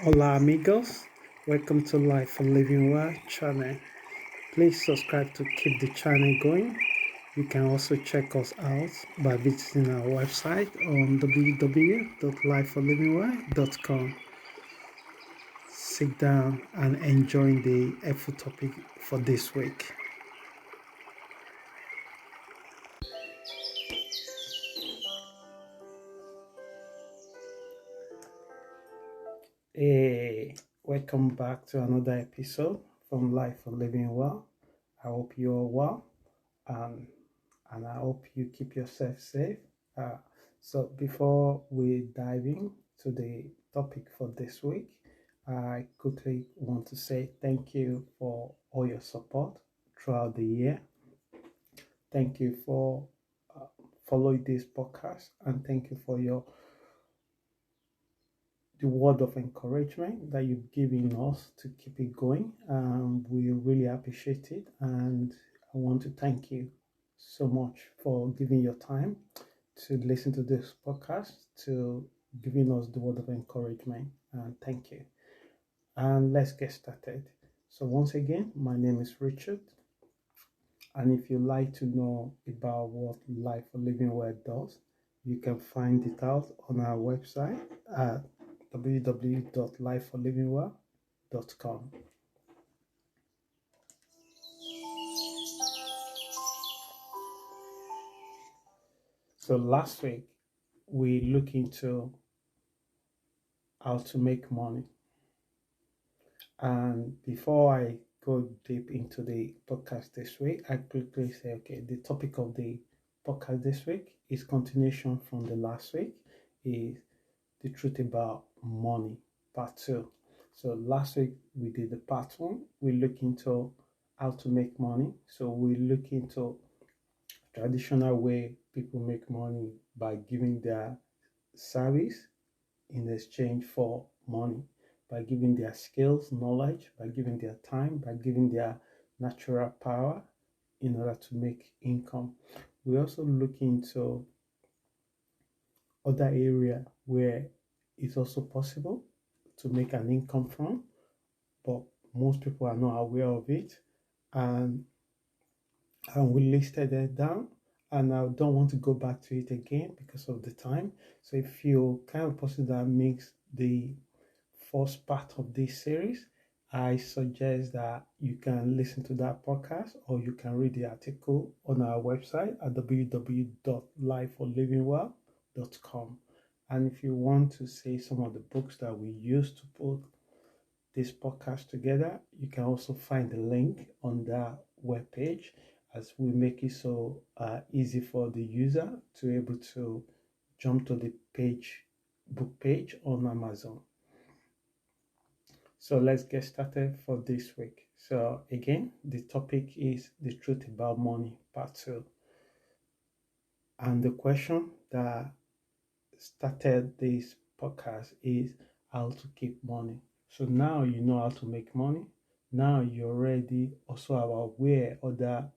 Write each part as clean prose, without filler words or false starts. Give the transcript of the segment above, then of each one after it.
Hola amigos, welcome to Life for Living Well channel. Please subscribe to keep the channel going. You can also check us out by visiting our website on www.lifeforlivingwell.com. Sit down and enjoy the helpful topic for this week. Hey, welcome back to another episode from Life for Living Well. I hope you are well. Um, and I hope you keep yourself safe. Uh, so, before we dive in to the topic for this week, I quickly want to say thank you for all your support throughout the year. Thank you for uh, following this podcast, and thank you for the word of encouragement that you've given us to keep it going. We really appreciate it, and I want to thank you so much for giving your time to listen to this podcast, to giving us the word of encouragement. And thank you. And let's get started. So, once again, my name is Richard. And if you like to know about what Life for Living Well does, you can find it out on our website at www.lifeforlivingwell.com. So last week we looked into how to make money. And before I go deep into the podcast this week, I quickly say, okay, the topic of the podcast this week is continuation from the last week, is the truth about money, part two. So last week we did the part one. We look into how to make money. So we look into traditional way people make money by giving their service in exchange for money, by giving their skills, knowledge, by giving their time, by giving their natural power in order to make income. We also look into other area where it's also possible to make an income from, but most people are not aware of it. And, and we listed it down, and I don't want to go back to it again because of the time. So if you're kind of person that makes the first part of this series, I suggest that you can listen to that podcast or you can read the article on our website at www.lifeforlivingwell.com. And if you want to see some of the books that we use to put this podcast together, you can also find the link on that webpage, as we make it so easy for the user to able to jump to the book page on Amazon. So let's get started for this week. So again, the topic is the truth about money, part two. And the question that started this podcast is how to keep money. So now you know how to make money. Now you're already also aware other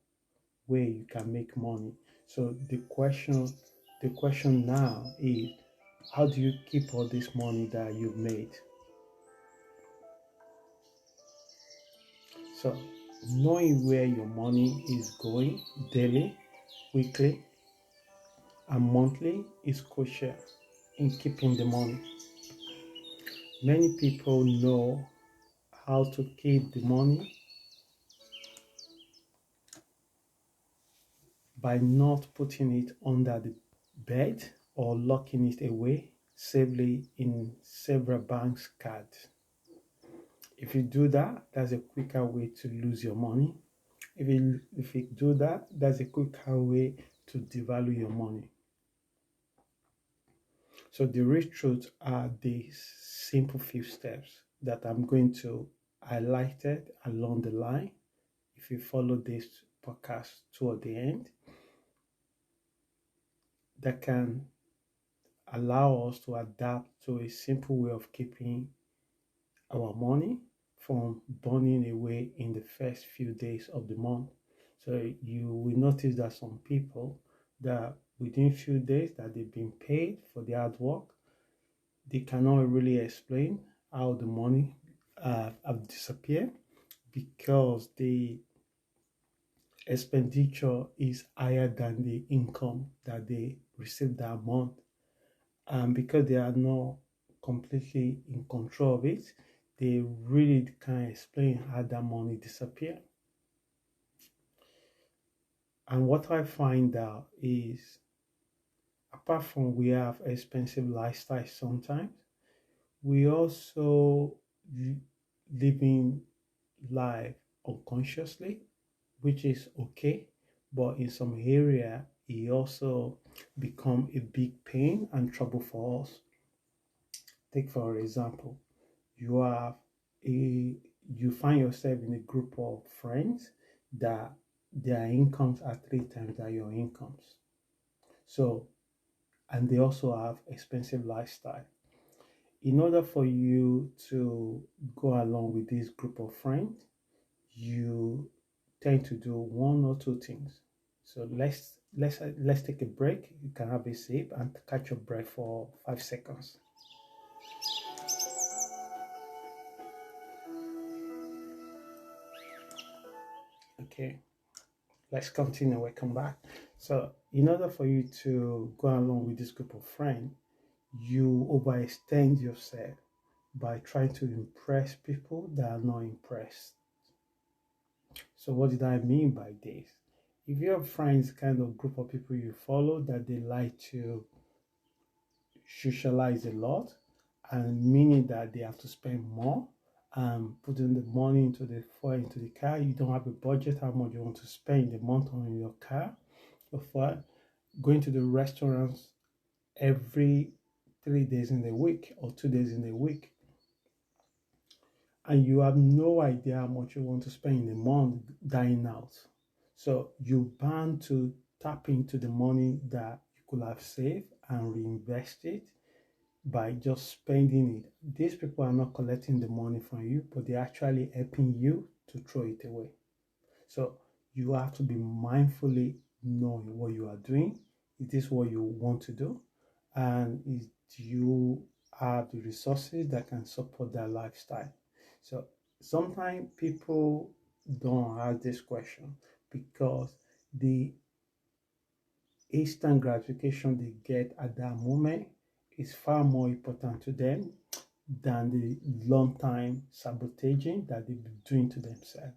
way you can make money. So the question now is, how do you keep all this money that you've made? So, knowing where your money is going daily, weekly, and monthly is crucial in keeping the money. Many people know how to keep the money by not putting it under the bed or locking it away safely in several banks' cards. If you do that, that's a quicker way to lose your money. If you do that, that's a quicker way to devalue your money. So the real truth are these simple few steps that I'm going to highlight it along the line. If you follow this podcast toward the end, that can allow us to adapt to a simple way of keeping our money from burning away in the first few days of the month. So you will notice that some people, that within few days that they've been paid for their hard work, they cannot really explain how the money have disappeared because the expenditure is higher than the income that they receive that month. And because they are not completely in control of it, they really can't explain how that money disappeared. And what I find out is, apart from we have expensive lifestyle sometimes, we also living life unconsciously, which is okay, but in some area it also become a big pain and trouble for us. Take for example, you have a you find yourself in a group of friends that their incomes are three times than your incomes. So, and they also have expensive lifestyle. In order for you to go along with this group of friends, you tend to do one or two things. So let's take a break. You can have a sip and catch your breath for 5 seconds. Okay, let's continue. Welcome back. So, in order for you to go along with this group of friends, you overextend yourself by trying to impress people that are not impressed. So what did I mean by this? If your friends kind of group of people you follow that they like to socialize a lot, and meaning that they have to spend more and putting the money into the fuel into the car, you don't have a budget how much you want to spend the month on your car, or for going to the restaurants every 3 days in the week or 2 days in the week, and you have no idea how much you want to spend in a month dining out. So you bound to tap into the money that you could have saved and reinvest it by just spending it. These people are not collecting the money from you, but they're actually helping you to throw it away. So you have to be mindfully knowing what you are doing. Is this what you want to do? And do you have the resources that can support that lifestyle? So sometimes people don't ask this question because the instant gratification they get at that moment is far more important to them than the long time sabotaging that they've been doing to themselves.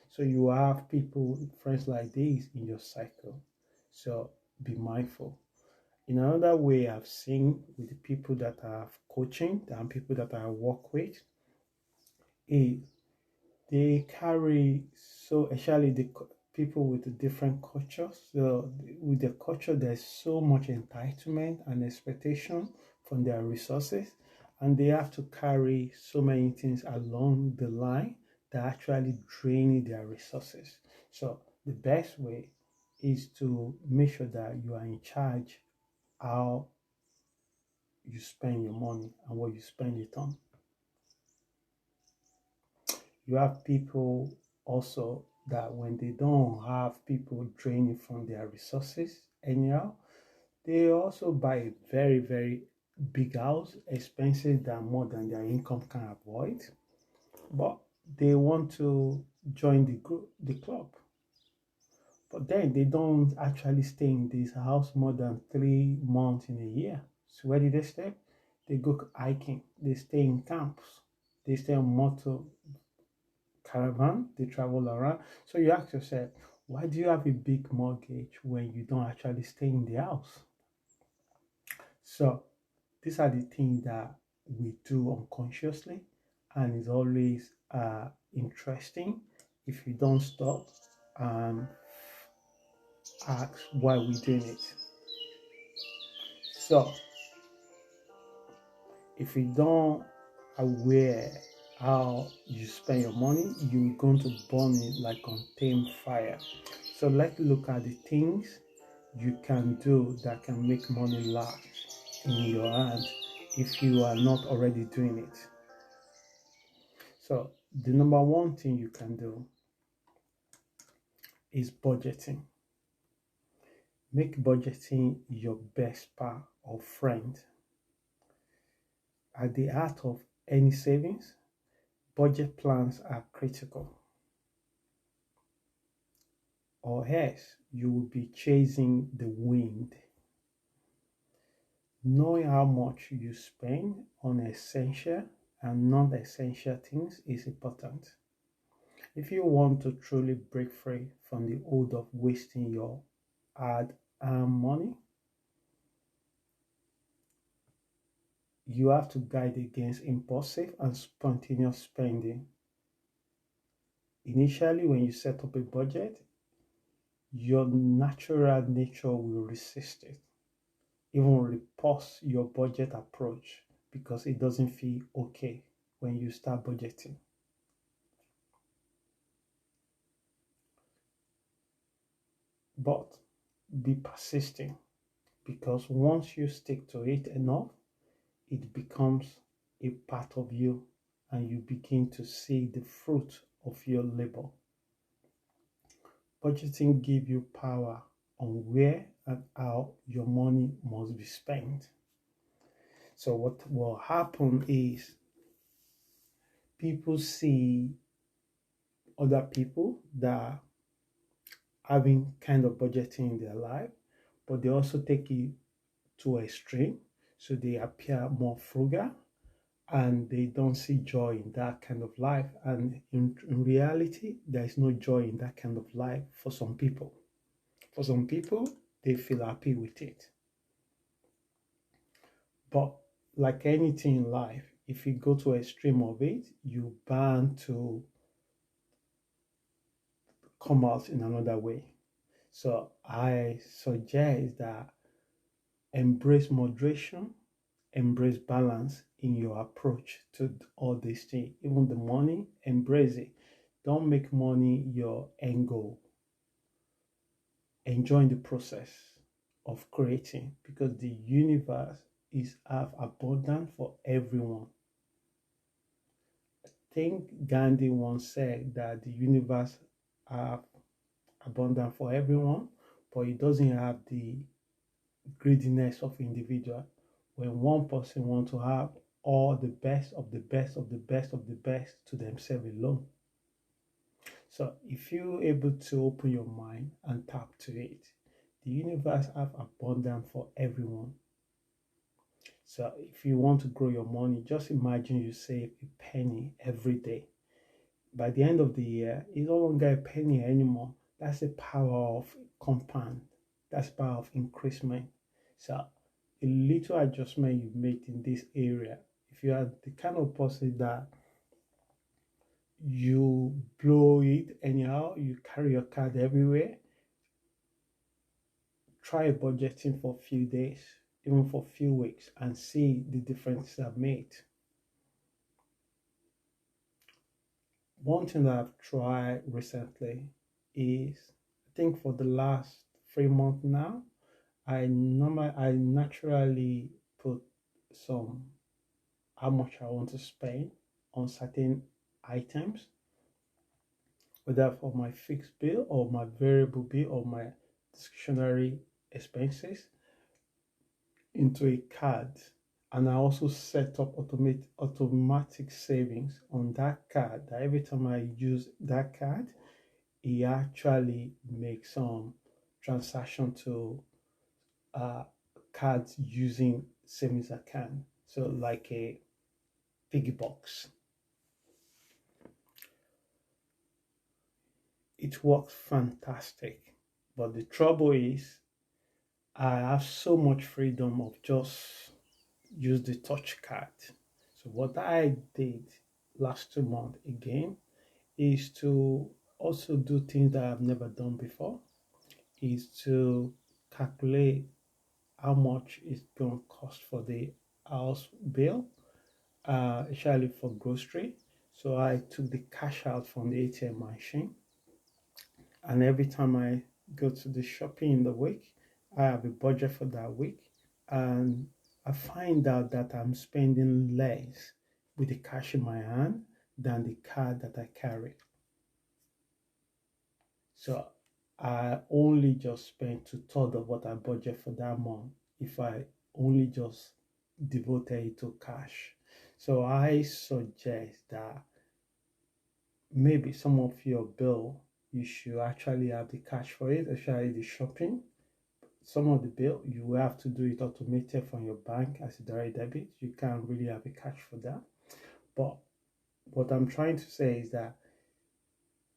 So you have people, friends like this in your cycle. So be mindful. In another way I've seen with the people that I have coaching and people that I work with is they carry, so especially the people with the different cultures. So with their culture, there's so much entitlement and expectation from their resources, and they have to carry so many things along the line that actually drain their resources. So the best way is to make sure that you are in charge how you spend your money and what you spend it on. You have people also that when they don't have people draining from their resources anyhow, they also buy a very, very big house, expensive than more than their income can avoid. But they want to join the group, the club. But then they don't actually stay in this house more than 3 months in a year. So where did they stay? They go hiking. They stay in camps. They stay on motor caravan, they travel around. So you ask yourself, why do you have a big mortgage when you don't actually stay in the house? So these are the things that we do unconsciously, and it's always interesting if you don't stop and ask why we're doing it. So if you don't aware how you spend your money, you're going to burn it like untamed fire. So let's look at the things you can do that can make money last in your hand if you are not already doing it. So the number one thing you can do is budgeting. Make budgeting your best part of friend. At the heart of any savings, budget plans are critical, or else you will be chasing the wind. Knowing how much you spend on essential and non-essential things is important. If you want to truly break free from the hold of wasting your hard-earned money, you have to guide against impulsive and spontaneous spending. Initially, when you set up a budget, your natural nature will resist it, even repulse your budget approach because it doesn't feel okay when you start budgeting. But be persistent because once you stick to it enough, it becomes a part of you and you begin to see the fruit of your labor. Budgeting gives you power on where and how your money must be spent. So what will happen is people see other people that are having kind of budgeting in their life, but they also take it to extreme. So they appear more frugal and they don't see joy in that kind of life. And in reality, there is no joy in that kind of life for some people. For some people, they feel happy with it. But like anything in life, if you go to extreme of it, you bound to come out in another way. So I suggest that embrace moderation, embrace balance in your approach to all these things. Even the money, embrace it. Don't make money your end goal. Enjoy the process of creating because the universe is have abundant for everyone. I think Gandhi once said that the universe have abundant for everyone, but it doesn't have the greediness of individual. When one person wants to have all the best of the best of the best of the best to themselves alone. So if you're able to open your mind and tap to it, the universe have abundance for everyone. So if you want to grow your money, just imagine you save a penny every day. By the end of the year, it's no longer a penny anymore. That's the power of compound. That's the power of increasement. So a little adjustment you make in this area, if you are the kind of person that you blow it anyhow, you carry your card everywhere, try budgeting for a few days, even for a few weeks, and see the difference I've made. One thing that I've tried recently is, I think for the last 3 months now, I naturally put some how much I want to spend on certain items, whether for my fixed bill or my variable bill or my discretionary expenses into a card. And I also set up automatic savings on that card that every time I use that card, it actually makes some transaction to cards using savings account. So like a piggy box. It works fantastic. But the trouble is I have so much freedom of just use the touch card. So what I did last 2 months again is to also do things that I've never done before, is to calculate how much it's going to cost for the house bill, especially for grocery. So I took the cash out from the ATM machine, and every time I go to the shopping in the week, I have a budget for that week, and I find out that I'm spending less with the cash in my hand than the card that I carry. So I only just spend two-thirds of what I budget for that month if I only just devoted it to cash. So I suggest that maybe some of your bill you should actually have the cash for it, especially the shopping. Some of the bill you will have to do it automated from your bank as a direct debit. You can't really have a cash for that. But what I'm trying to say is that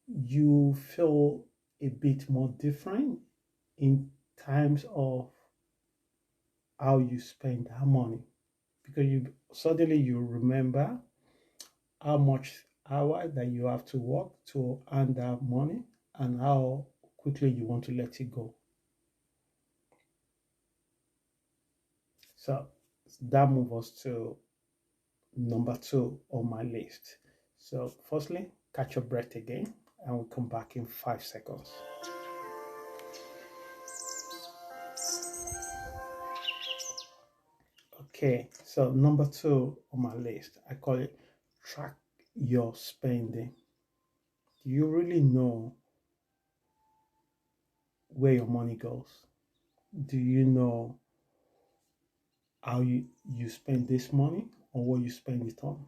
you feel a bit more different in terms of how you spend that money, because you suddenly you remember how much hour that you have to work to earn that money and how quickly you want to let it go. So that moves us to number 2 on my list. So firstly, catch your breath again and we'll come back in 5 seconds. Okay, so number 2 on my list, I call it track your spending. Do you really know where your money goes? Do you know how you spend this money or what you spend it on?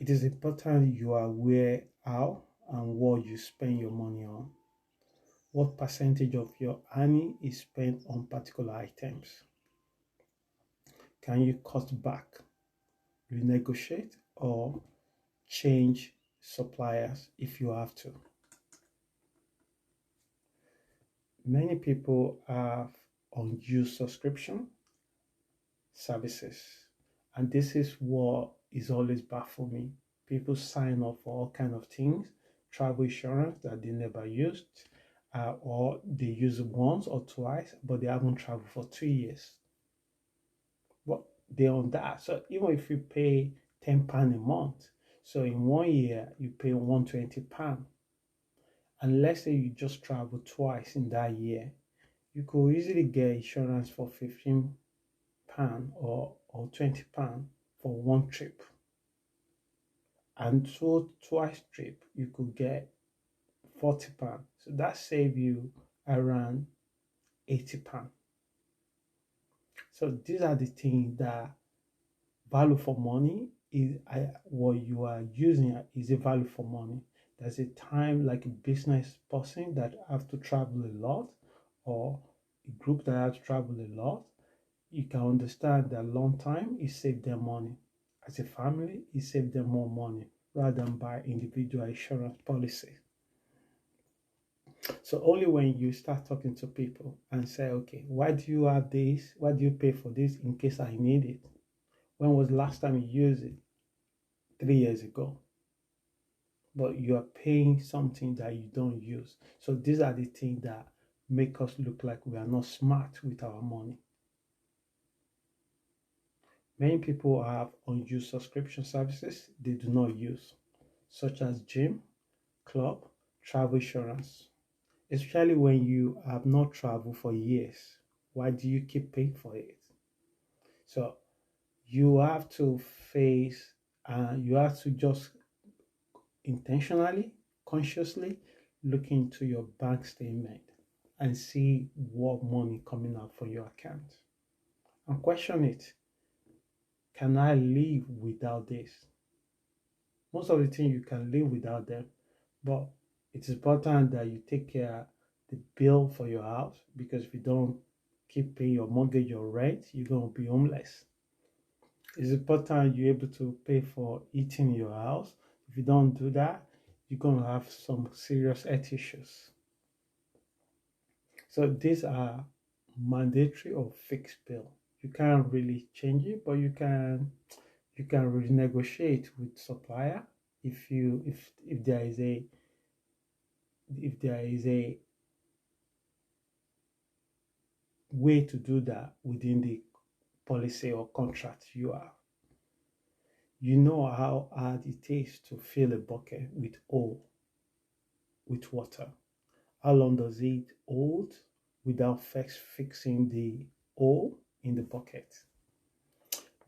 It is important you are aware how and what you spend your money on. What percentage of your earning is spent on particular items? Can you cut back, renegotiate, or change suppliers if you have to? Many people have unused subscription services, and this is what is always baffled me. People sign up for all kind of things, travel insurance that they never used, or they use it once or twice, but they haven't traveled for 2 years. But they're on that. So even if you pay £10 a month, so in 1 year you pay £120, and let's say you just travel twice in that year, you could easily get insurance for £15 or £20 for one trip. And so twice trip you could get £40. So that save you around £80. So these are the things that value for money is. What you are using is a value for money. There's a time like a business person that have to travel a lot, or a group that have to travel a lot. You can understand that long time it save them money. As a family, it save them more money rather than buy individual insurance policy. So only when you start talking to people and say, okay, why do you have this? Why do you pay for this in case I need it? When was the last time you used it? 3 years ago. But you are paying something that you don't use. So these are the things that make us look like we are not smart with our money. Many people have unused subscription services they do not use, such as gym, club, travel insurance. Especially when you have not traveled for years. Why do you keep paying for it? So you have to face, you have to just intentionally, consciously look into your bank statement and see what money coming out for your account. And question it. Can I live without this? Most of the things you can live without them, but it's important that you take care the bill for your house, because if you don't keep paying your mortgage or rent, you're going to be homeless. It's important you're able to pay for eating in your house. If you don't do that, you're going to have some serious health issues. So these are mandatory or fixed bill. You can't really change it, but you can renegotiate with supplier if there is a way to do that within the policy or contract you have. You know how hard it is to fill a bucket with water. How long does it hold without first fixing the hole in the bucket?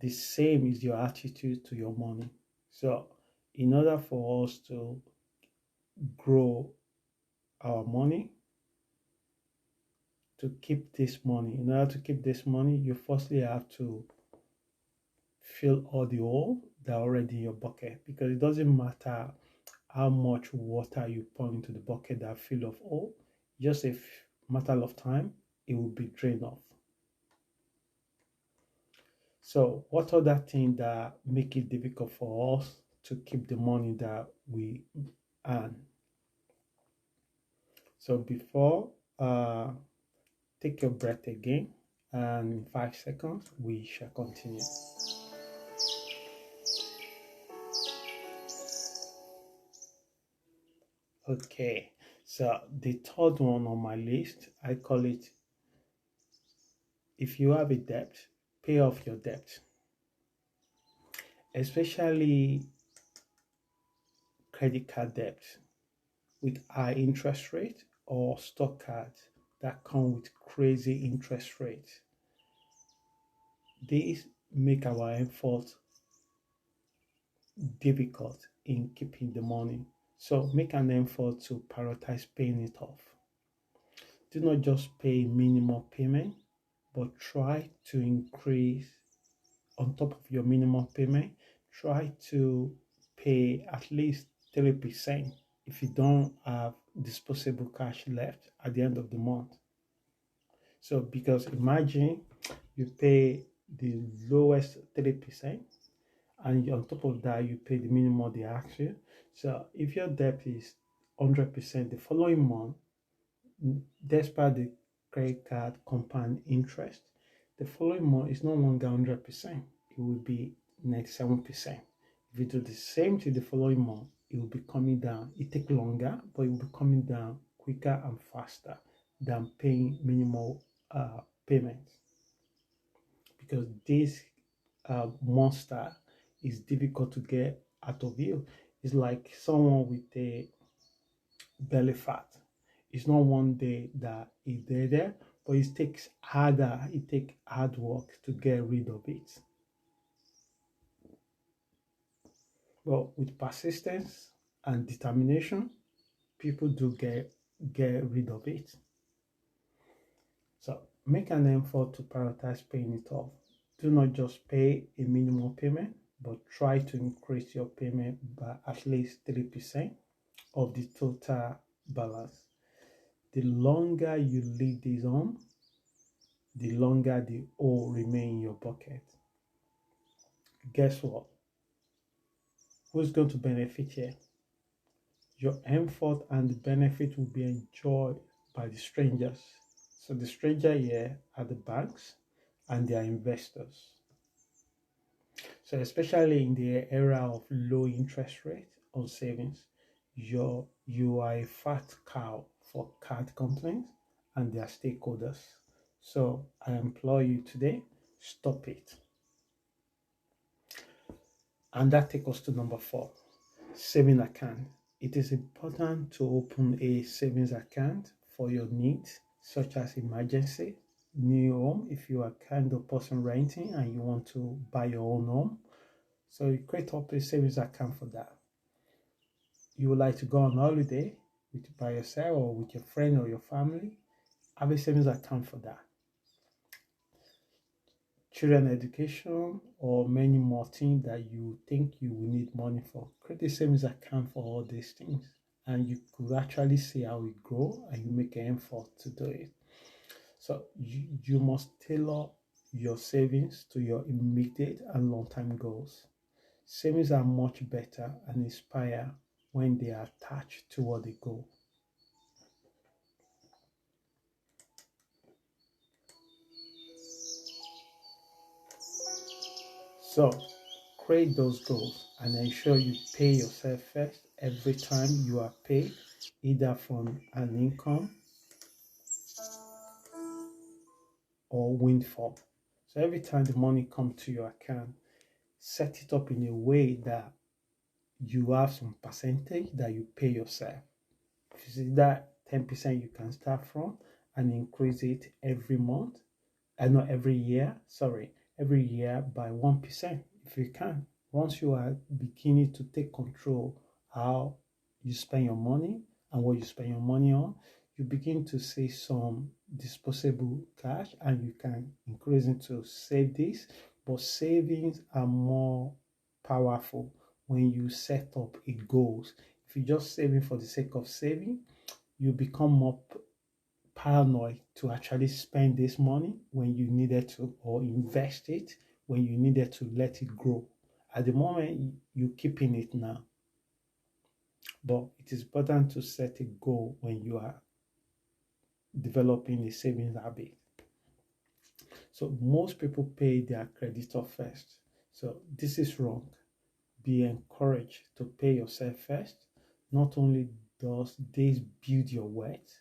The same is your attitude to your money. So in order for us to grow our money, to keep this money. In order to keep this money, you firstly have to fill all the oil that are already in your bucket, because it doesn't matter how much water you pour into the bucket that fill of oil, just a matter of time, it will be drained off. So what other things that make it difficult for us to keep the money that we earn? So before, take your breath again, and in 5 seconds, we shall continue. Okay, so the third one on my list, I call it, if you have a debt, pay off your debt. Especially credit card debt with high interest rate, or stock cards that come with crazy interest rates. These make our effort difficult in keeping the money. So make an effort to prioritize paying it off. Do not just pay minimum payment, but try to increase on top of your minimum payment. Try to pay at least 3% if you don't have disposable cash left at the end of the month. So because imagine you pay the lowest 3%, and on top of that you pay the minimum they ask you. So if your debt is 100%, the following month, despite the credit card compound interest, the following month is no longer 100%, it will be 97%. If you do the same to the following month, it will be coming down. It takes longer, but it will be coming down quicker and faster than paying minimal payments, because this monster is difficult to get out of you. It's like someone with a belly fat. It's not one day that it's there, but it takes hard work to get rid of it. But with persistence and determination, people do get rid of it. So make an effort to prioritize paying it off. Do not just pay a minimum payment, but try to increase your payment by at least 3% of the total balance. The longer you leave this on, the longer the oil remain in your bucket. Guess what? Who's going to benefit here? Your effort and the benefit will be enjoyed by the strangers. So the stranger here are the banks and their investors. So especially in the era of low interest rate on savings, you are a fat cow for card companies and their stakeholders. So I implore you today, stop it. And that takes us to number 4, saving account. It is important to open a savings account for your needs, such as emergency, new home, if you are kind of person renting and you want to buy your own home. So you create up a savings account for that. You would like to go on holiday by yourself or with your friend or your family, have a savings account for that. Children education, or many more things that you think you will need money for. Create a savings account for all these things, and you could actually see how it grow, and you make an effort to do it. So you must tailor your savings to your immediate and long-term goals. Savings are much better and inspire when they are attached to what they go. So create those goals and ensure you pay yourself first every time you are paid, either from an income or windfall. So every time the money comes to your account, set it up in a way that you have some percentage that you pay yourself. If you see that 10% you can start from and increase it every month, and not every year, every year by 1% if you can. Once you are beginning to take control how you spend your money and what you spend your money on, you begin to see some disposable cash and you can increase it to save this. But savings are more powerful when you set up a goals. If you're just saving for the sake of saving, you become more paranoid to actually spend this money when you needed to, or invest it when you needed to let it grow. At the moment, you're keeping it now. But it is important to set a goal when you are developing a savings habit. So most people pay their creditor first. So this is wrong. Be encouraged to pay yourself first. Not only does this build your worth,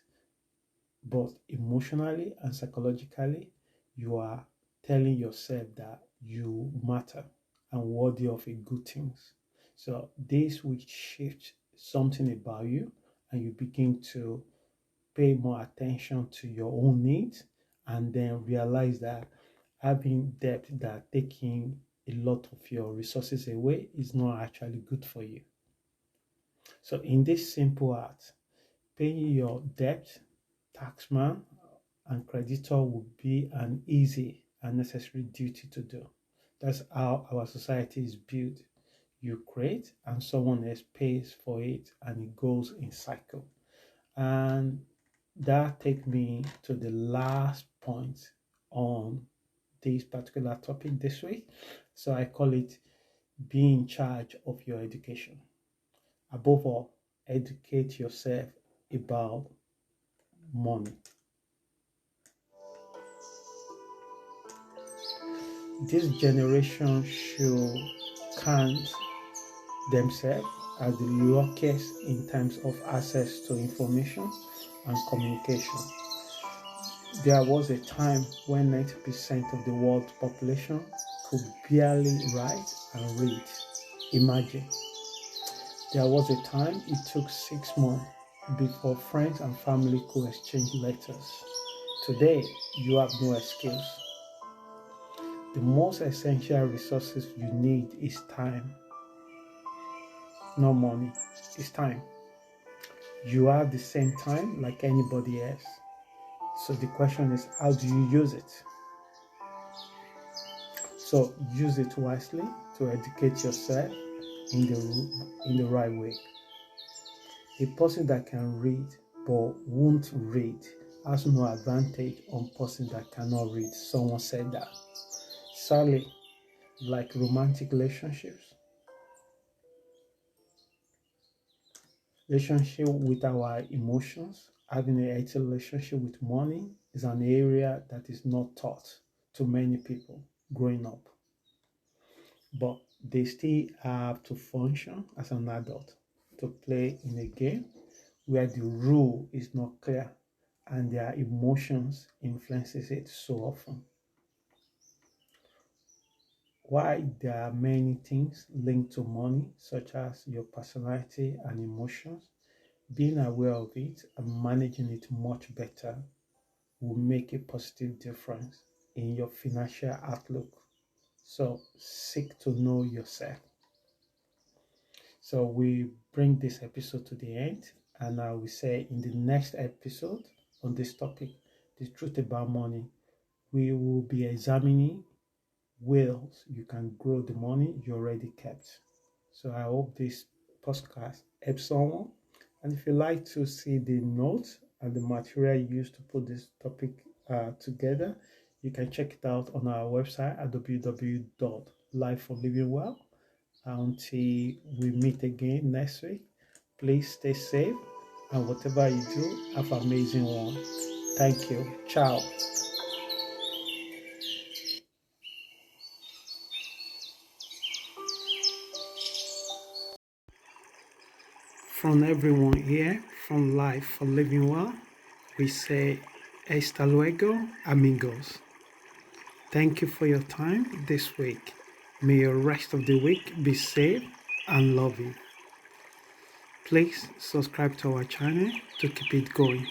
but emotionally and psychologically, you are telling yourself that you matter and worthy of a good things. So this will shift something about you, and you begin to pay more attention to your own needs, and then realize that having debt that taking a lot of your resources away is not actually good for you. So in this simple art, paying your debt, taxman and creditor would be an easy and necessary duty to do. That's how our society is built. You create and someone else pays for it, and it goes in cycle. And that takes me to the last point on this particular topic this week. So I call it be in charge of your education. Above all, educate yourself about money. This generation should count themselves as the luckiest in terms of access to information and communication. There was a time when 90% of the world's population could barely write and read. Imagine. There was a time it took 6 months before friends and family could exchange letters. Today, you have no excuse. The most essential resources you need is time. No money, it's time. You have the same time like anybody else. So the question is, how do you use it? So use it wisely to educate yourself in the right way. A person that can read but won't read has no advantage on a person that cannot read. Someone said that. Sadly, like romantic relationship with our emotions, having a healthy relationship with money is an area that is not taught to many people growing up. But they still have to function as an adult to play in a game where the rule is not clear and their emotions influences it so often. While there are many things linked to money, such as your personality and emotions, being aware of it and managing it much better will make a positive difference in your financial outlook. So seek to know yourself. So we bring this episode to the end, and I will say in the next episode on this topic, the truth about money, we will be examining ways you can grow the money you already kept. So I hope this podcast helps someone. And if you like to see the notes and the material used to put this topic together, you can check it out on our website at www.lifeforlivingwell. Until we meet again next week, please stay safe, and whatever you do, have an amazing one. Thank you. Ciao. From everyone here from Life for Living Well, we say hasta luego, amigos. Thank you for your time this week. May your rest of the week be safe and loving. Please subscribe to our channel to keep it going.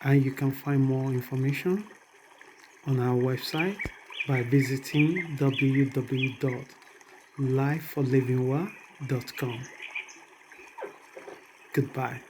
And you can find more information on our website by visiting www.lifeforlivingwell.com. Goodbye.